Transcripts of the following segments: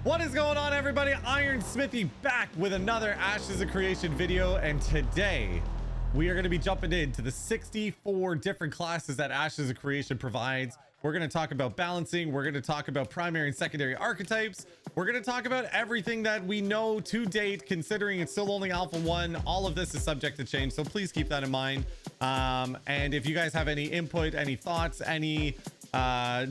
What is going on, everybody? Iron Smithy back with another Ashes of Creation video, and today we are going to be jumping into the 64 different classes that Ashes of Creation provides. We're going to talk about balancing. We're going to talk about primary and secondary archetypes. We're going to talk about everything that we know to date, considering it's still only Alpha 1. All of this is subject to change, so please keep that in mind. And if you guys have any input, any thoughts, any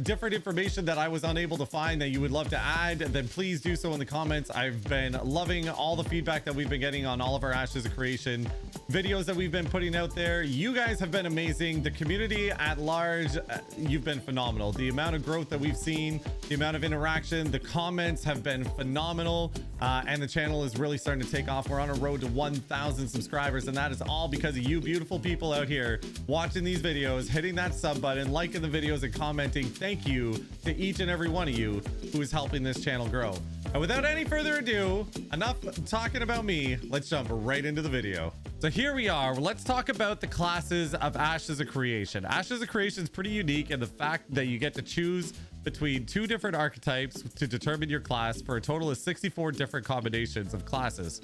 different information that I was unable to find that you would love to add, then please do so in the comments. I've been loving all the feedback that we've been getting on all of our Ashes of Creation videos that we've been putting out there. You guys have been amazing. The community at large, you've been phenomenal. The amount of growth that we've seen, the amount of interaction, the comments have been phenomenal, and the channel is really starting to take off. We're on a road to 1,000 subscribers, and that is all because of you beautiful people out here watching these videos, hitting that sub button, liking the videos, and commenting. Thank you to each and every one of you who is helping this channel grow. And without any further ado, enough talking about me, let's jump right into the video. So here we are. Let's talk about the classes of Ashes of Creation. Ashes of Creation is pretty unique in the fact that you get to choose between 2 different archetypes to determine your class for a total of 64 different combinations of classes.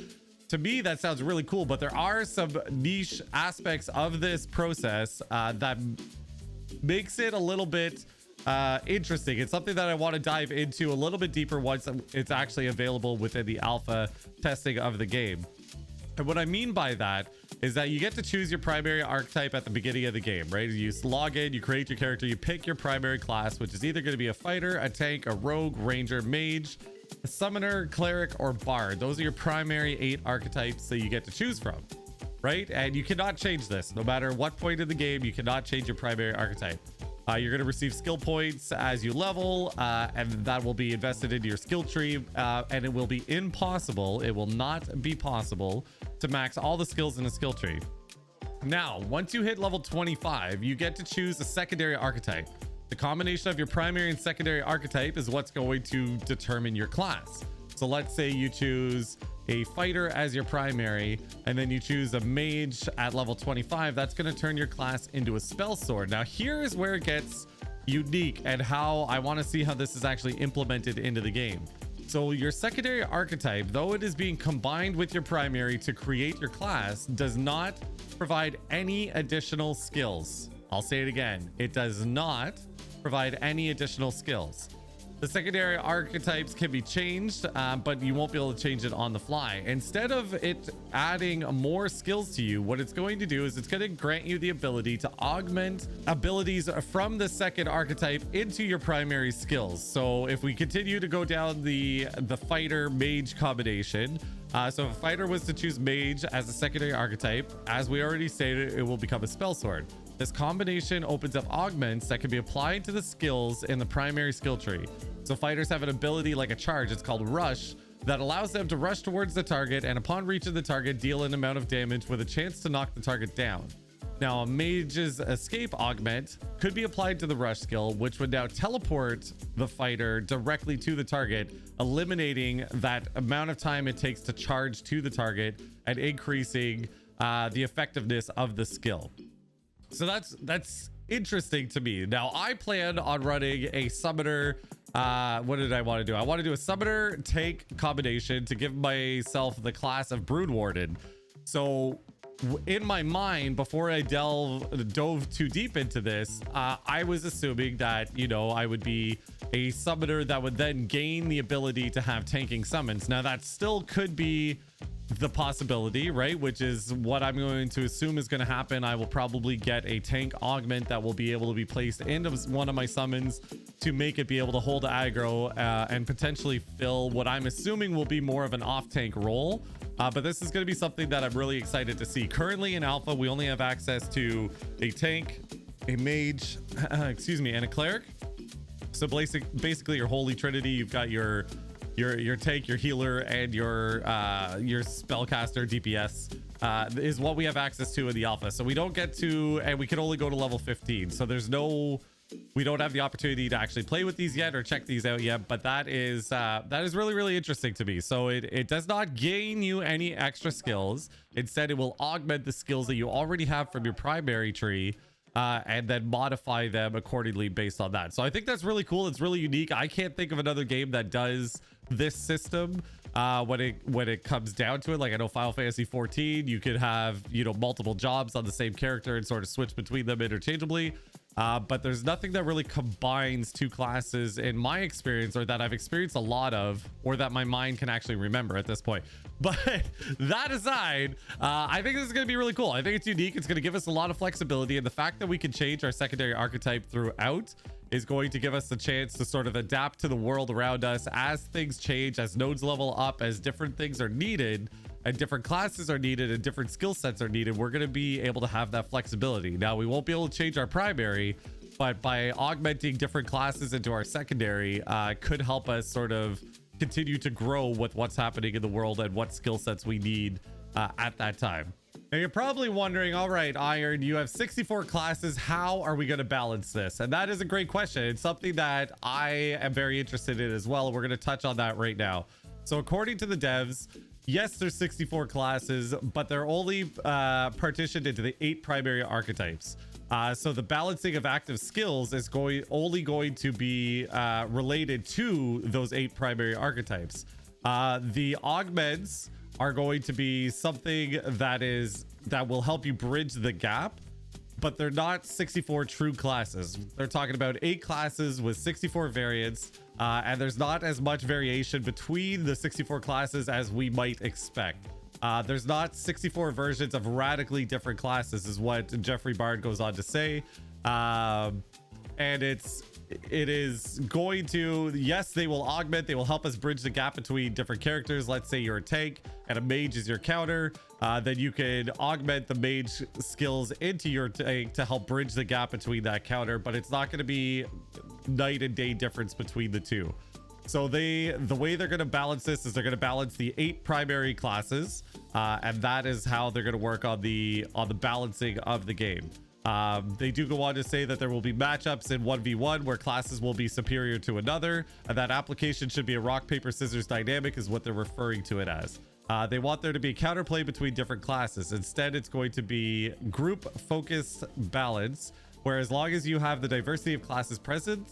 To me, that sounds really cool, but there are some niche aspects of this process that makes it a little bit interesting. It's something that I want to dive into a little bit deeper once it's actually available within the alpha testing of the game. And what I mean by that is that you get to choose your primary archetype at the beginning of the game, right? You log in, you create your character, you pick your primary class, which is either going to be a fighter, a tank, a rogue, ranger, mage, a summoner, cleric, or bard. Those are your primary 8 archetypes that you get to choose from, right? And you cannot change this. No matter what point in the game, you cannot change your primary archetype. You're going to receive skill points as you level, and that will be invested into your skill tree, and it will be impossible. It will not be possible to max all the skills in a skill tree. Now, once you hit level 25, you get to choose a secondary archetype. The combination of your primary and secondary archetype is what's going to determine your class. So let's say you choose a fighter as your primary, and then you choose a mage at level 25. That's going to turn your class into a spell sword. Now, here's where it gets unique and how I want to see how this is actually implemented into the game. So your secondary archetype, though it is being combined with your primary to create your class, does not provide any additional skills. I'll say it again. It does not provide any additional skills. The secondary archetypes can be changed, but you won't be able to change it on the fly. Instead of it adding more skills to you, what it's going to do is it's going to grant you the ability to augment abilities from the second archetype into your primary skills. So if we continue to go down the fighter mage combination, so if a fighter was to choose mage as a secondary archetype, as we already stated, it will become a spell sword. This combination opens up augments that can be applied to the skills in the primary skill tree. So fighters have an ability like a charge, it's called rush, that allows them to rush towards the target, and upon reaching the target, deal an amount of damage with a chance to knock the target down. Now, a mage's escape augment could be applied to the rush skill, which would now teleport the fighter directly to the target, eliminating that amount of time it takes to charge to the target and increasing the effectiveness of the skill. So that's interesting to me. Now, I plan on running a summoner. What did I want to do? I want to do a summoner tank combination to give myself the class of Brood Warden. So in my mind, before I dove too deep into this, I was assuming that, you know, I would be a summoner that would then gain the ability to have tanking summons. Now, that still could be the possibility, right? Which is what I'm going to assume is going to happen. I will probably get a tank augment that will be able to be placed into one of my summons to make it be able to hold aggro and potentially fill what I'm assuming will be more of an off tank role. But this is going to be something that I'm really excited to see. Currently in alpha, we only have access to a tank, a mage, excuse me, and a cleric. So basically your holy trinity. You've got your tank, your healer, and your spellcaster DPS is what we have access to in the alpha. So we don't get to, and we can only go to level 15. So we don't have the opportunity to actually play with these yet or check these out yet. But that is really, really interesting to me. So it does not gain you any extra skills. Instead, it will augment the skills that you already have from your primary tree and then modify them accordingly based on that. So I think that's really cool. It's really unique. I can't think of another game that does this system when it comes down to it. Like I know Final Fantasy 14, you could have, you know, multiple jobs on the same character and sort of switch between them interchangeably. But there's nothing that really combines two classes in my experience, or that I've experienced a lot of, or that my mind can actually remember at this point. But that aside, I think this is going to be really cool. I think it's unique. It's going to give us a lot of flexibility, and the fact that we can change our secondary archetype throughout is going to give us the chance to sort of adapt to the world around us as things change, as nodes level up, as different things are needed and different classes are needed and different skill sets are needed. We're going to be able to have that flexibility. Now, we won't be able to change our primary, but by augmenting different classes into our secondary could help us sort of continue to grow with what's happening in the world and what skill sets we need at that time. Now, you're probably wondering, all right, Iron, you have 64 classes. How are we going to balance this? And that is a great question. It's something that I am very interested in as well. We're going to touch on that right now. So according to the devs, yes, there's 64 classes, but they're only partitioned into the 8 primary archetypes. So the balancing of active skills is only going to be related to those 8 primary archetypes. The augments are going to be something that will help you bridge the gap, but they're not 64 true classes. They're talking about 8 classes with 64 variants, and there's not as much variation between the 64 classes as we might expect. There's not 64 versions of radically different classes, is what Jeffrey Bard goes on to say. And it is going to, yes, they will augment, they will help us bridge the gap between different characters. Let's say you're a tank and a mage is your counter, then you can augment the mage skills into your tank to help bridge the gap between that counter, but it's not going to be night and day difference between the two. So the way they're going to balance this is they're going to balance the 8 primary classes, and that is how they're going to work on the balancing of the game. They do go on to say that there will be matchups in 1v1 where classes will be superior to another, and that application should be a rock paper scissors dynamic is what they're referring to it as. They want there to be counterplay between different classes. Instead, it's going to be group focused balance, where as long as you have the diversity of classes present,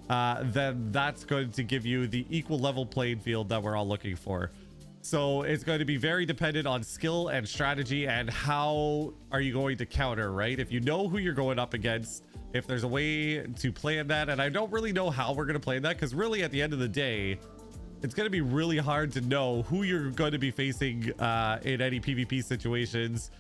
then that's going to give you the equal level playing field that we're all looking for. So it's going to be very dependent on skill and strategy and how are you going to counter, right? If you know who you're going up against, if there's a way to plan that, and I don't really know how we're going to play that, because really at the end of the day, it's going to be really hard to know who you're going to be facing in any PvP situations.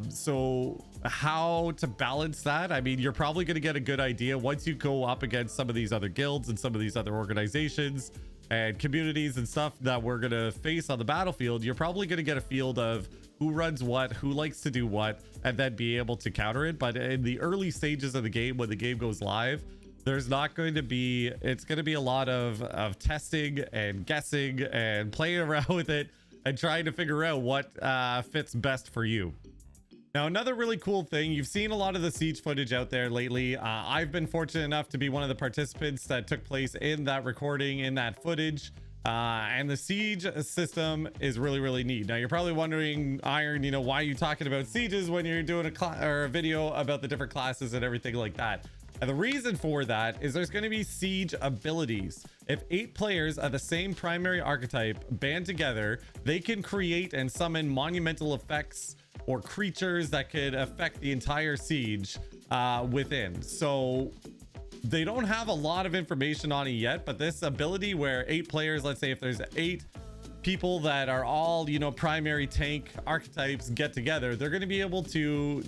So how to balance that? I mean, you're probably going to get a good idea once you go up against some of these other guilds and some of these other organizations and communities and stuff that we're going to face on the battlefield. You're probably going to get a field of who runs what, who likes to do what, and then be able to counter it. But in the early stages of the game, when the game goes live, there's not going to be, it's going to be a lot of testing and guessing and playing around with it and trying to figure out what fits best for you. Now, another really cool thing, you've seen a lot of the siege footage out there lately. I've been fortunate enough to be one of the participants that took place in that recording, in that footage. And the siege system is really, really neat. Now, you're probably wondering, Iron, you know, why are you talking about sieges when you're doing a video about the different classes and everything like that? And the reason for that is there's going to be siege abilities. If 8 players of the same primary archetype band together, they can create and summon monumental effects or creatures that could affect the entire siege within. So they don't have a lot of information on it yet, but this ability where 8 players, let's say if there's 8 people that are all, you know, primary tank archetypes get together, they're going to be able to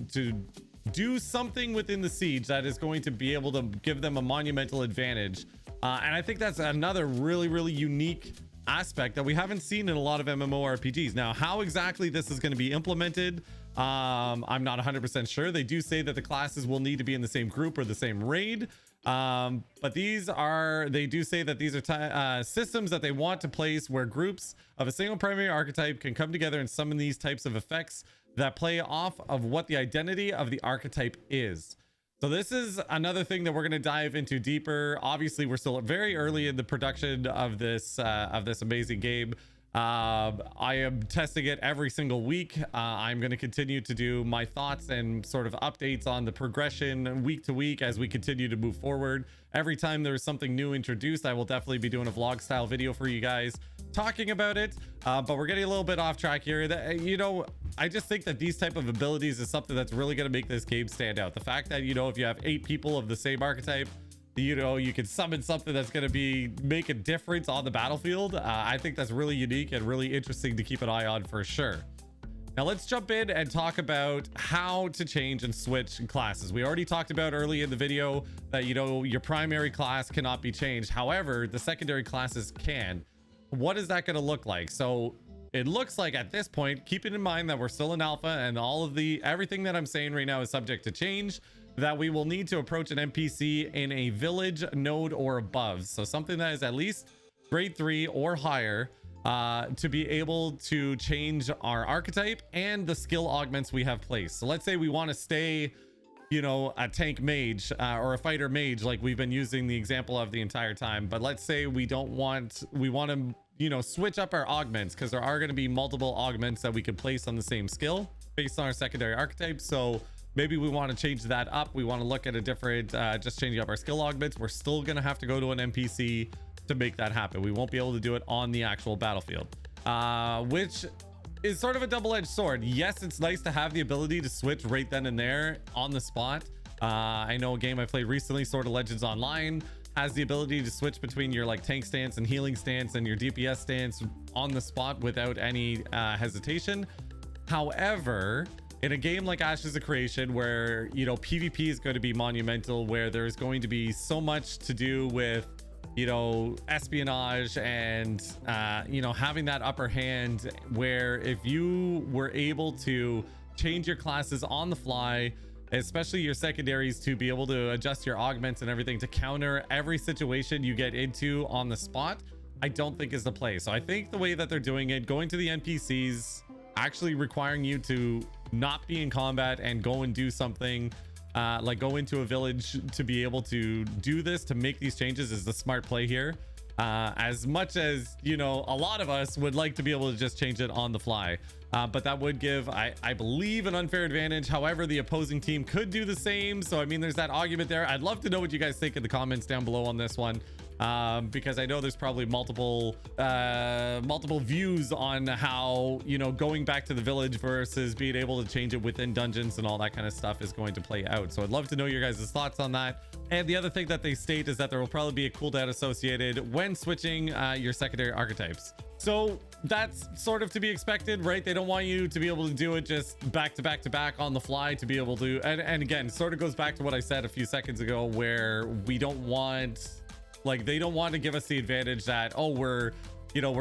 do something within the siege that is going to be able to give them a monumental advantage. And I think that's another really, really unique aspect that we haven't seen in a lot of MMORPGs. Now, how exactly this is going to be implemented, I'm not 100% sure. They do say that the classes will need to be in the same group or the same raid. But they do say that these are systems that they want to place where groups of a single primary archetype can come together and summon these types of effects that play off of what the identity of the archetype is. So this is another thing that we're going to dive into deeper. Obviously, we're still very early in the production of this amazing game. I am testing it every single week. I'm going to continue to do my thoughts and sort of updates on the progression week to week as we continue to move forward. Every time there's something new introduced, I will definitely be doing a vlog style video for you guys talking about it. But we're getting a little bit off track here. You know, I just think that these type of abilities is something that's really going to make this game stand out. The fact that, you know, if you have 8 people of the same archetype, you know, you can summon something that's going to make a difference on the battlefield. I think that's really unique and really interesting to keep an eye on for sure. Now let's jump in and talk about how to change and switch classes. We already talked about early in the video that, you know, your primary class cannot be changed. However, the secondary classes can. What is that going to look like? So it looks like at this point, keeping in mind that we're still in alpha and everything that I'm saying right now is subject to change, that we will need to approach an NPC in a village, node, or above. So something that is at least grade 3 or higher to be able to change our archetype and the skill augments we have placed. So let's say we want to stay, you know, a tank mage or a fighter mage, like we've been using the example of the entire time. But let's say we want to, you know, switch up our augments, because there are going to be multiple augments that we can place on the same skill based on our secondary archetype. So maybe we want to change that up. We want to look at a different, just changing up our skill augments. We're still going to have to go to an NPC to make that happen. We won't be able to do it on the actual battlefield, which is sort of a double-edged sword. Yes, it's nice to have the ability to switch right then and there on the spot. I know a game I played recently, Sword of Legends Online, has the ability to switch between your like tank stance and healing stance and your DPS stance on the spot without any hesitation. However, in a game like Ashes of Creation, where, you know, PvP is going to be monumental, where there's going to be so much to do with, you know, espionage and, you know, having that upper hand, where if you were able to change your classes on the fly, especially your secondaries, to be able to adjust your augments and everything to counter every situation you get into on the spot, I don't think is the play. So I think the way that they're doing it, going to the NPCs, actually requiring you to not be in combat and go and do something, like go into a village to be able to do this, to make these changes, is the smart play here. As much as, you know, a lot of us would like to be able to just change it on the fly, but that would give, I believe, an unfair advantage. However, the opposing team could do the same. So I mean, there's that argument there. I'd love to know what you guys think in the comments down below on this one, because I know there's probably multiple views on how, you know, going back to the village versus being able to change it within dungeons and all that kind of stuff is going to play out. So I'd love to know your guys' thoughts on that. And the other thing that they state is that there will probably be a cooldown associated when switching your secondary archetypes. So that's sort of to be expected, right? They don't want you to be able to do it just back to back to back on the fly, to be able to, and again, sort of goes back to what I said a few seconds ago, where we don't want, like, they don't want to give us the advantage that, oh, we're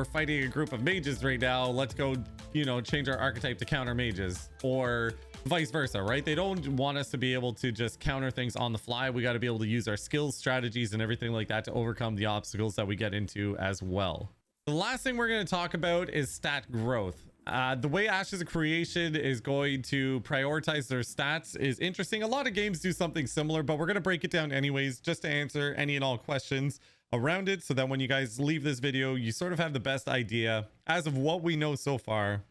fighting a group of mages right now, let's go, you know, change our archetype to counter mages, or vice versa, right? They don't want us to be able to just counter things on the fly. We got to be able to use our skills, strategies, and everything like that to overcome the obstacles that we get into as well. The last thing we're going to talk about is stat growth. The way Ashes of Creation is going to prioritize their stats is interesting. A lot of games do something similar, but we're going to break it down anyways, just to answer any and all questions around it, so that when you guys leave this video, you sort of have the best idea, as of what we know so far,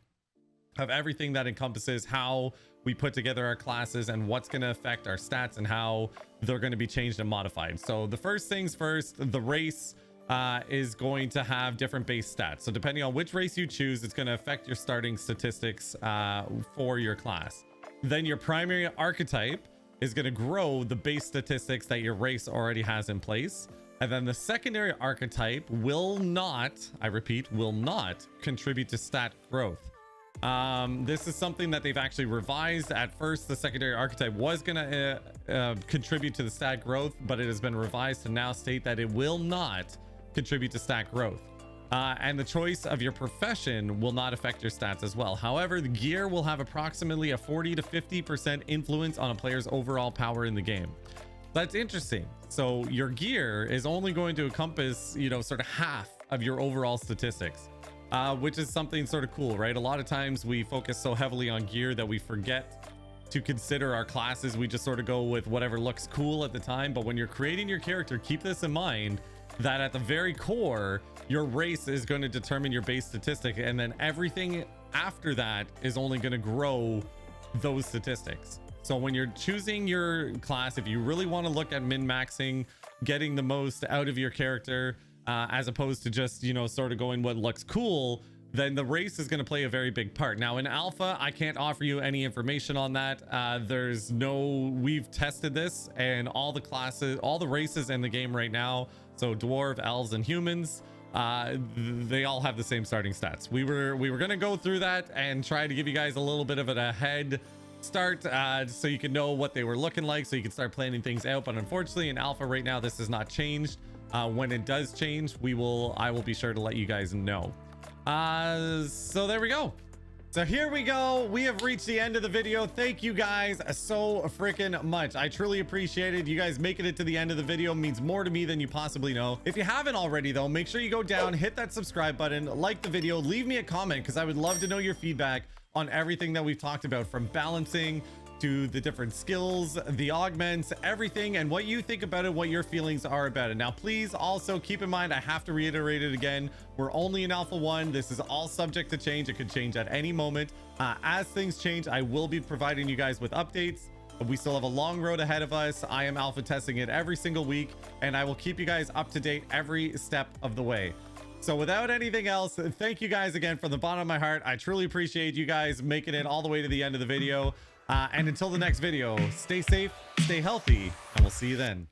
of everything that encompasses how we put together our classes and what's going to affect our stats and how they're going to be changed and modified. So the first things first, the race is going to have different base stats. So depending on which race you choose, it's going to affect your starting statistics for your class. Then your primary archetype is going to grow the base statistics that your race already has in place. And then the secondary archetype will not, I repeat, will not contribute to stat growth. This is something that they've actually revised. At first, the secondary archetype was going to contribute to the stat growth, but it has been revised to now state that it will not contribute to stat growth. And the choice of your profession will not affect your stats as well. However, the gear will have approximately a 40 to 50% influence on a player's overall power in the game. That's interesting. So your gear is only going to encompass, you know, sort of half of your overall statistics, which is something sort of cool, right? A lot of times we focus so heavily on gear that we forget to consider our classes. We just sort of go with whatever looks cool at the time. But when you're creating your character, keep this in mind, that at the very core, your race is going to determine your base statistic, and then everything after that is only going to grow those statistics. So when you're choosing your class, if you really want to look at min-maxing, getting the most out of your character, as opposed to just, you know, sort of going what looks cool, then the race is going to play a very big part. Now in alpha, I can't offer you any information on that. We've tested this, and all the classes, all the races in the game right now, so dwarf, elves, and humans, they all have the same starting stats. We were going to go through that and try to give you guys a little bit of a head start, so you can know what they were looking like, so you can start planning things out. But unfortunately in alpha right now, this has not changed. When it does change, I will be sure to let you guys know. So there we go. So here we go. We have reached the end of the video. Thank you guys so freaking much. I truly appreciate it. You guys making it to the end of the video means more to me than you possibly know. If you haven't already though, make sure you go down, hit that subscribe button, like the video, leave me a comment, because I would love to know your feedback on everything that we've talked about, from balancing to the different skills, the augments, everything, and what you think about it, what your feelings are about it. Now, please also keep in mind, I have to reiterate it again, we're only in alpha 1. This is all subject to change. It could change at any moment. As things change, I will be providing you guys with updates. But we still have a long road ahead of us. I am alpha testing it every single week, and I will keep you guys up to date every step of the way. So without anything else, thank you guys again from the bottom of my heart. I truly appreciate you guys making it all the way to the end of the video. And until the next video, stay safe, stay healthy, and we'll see you then.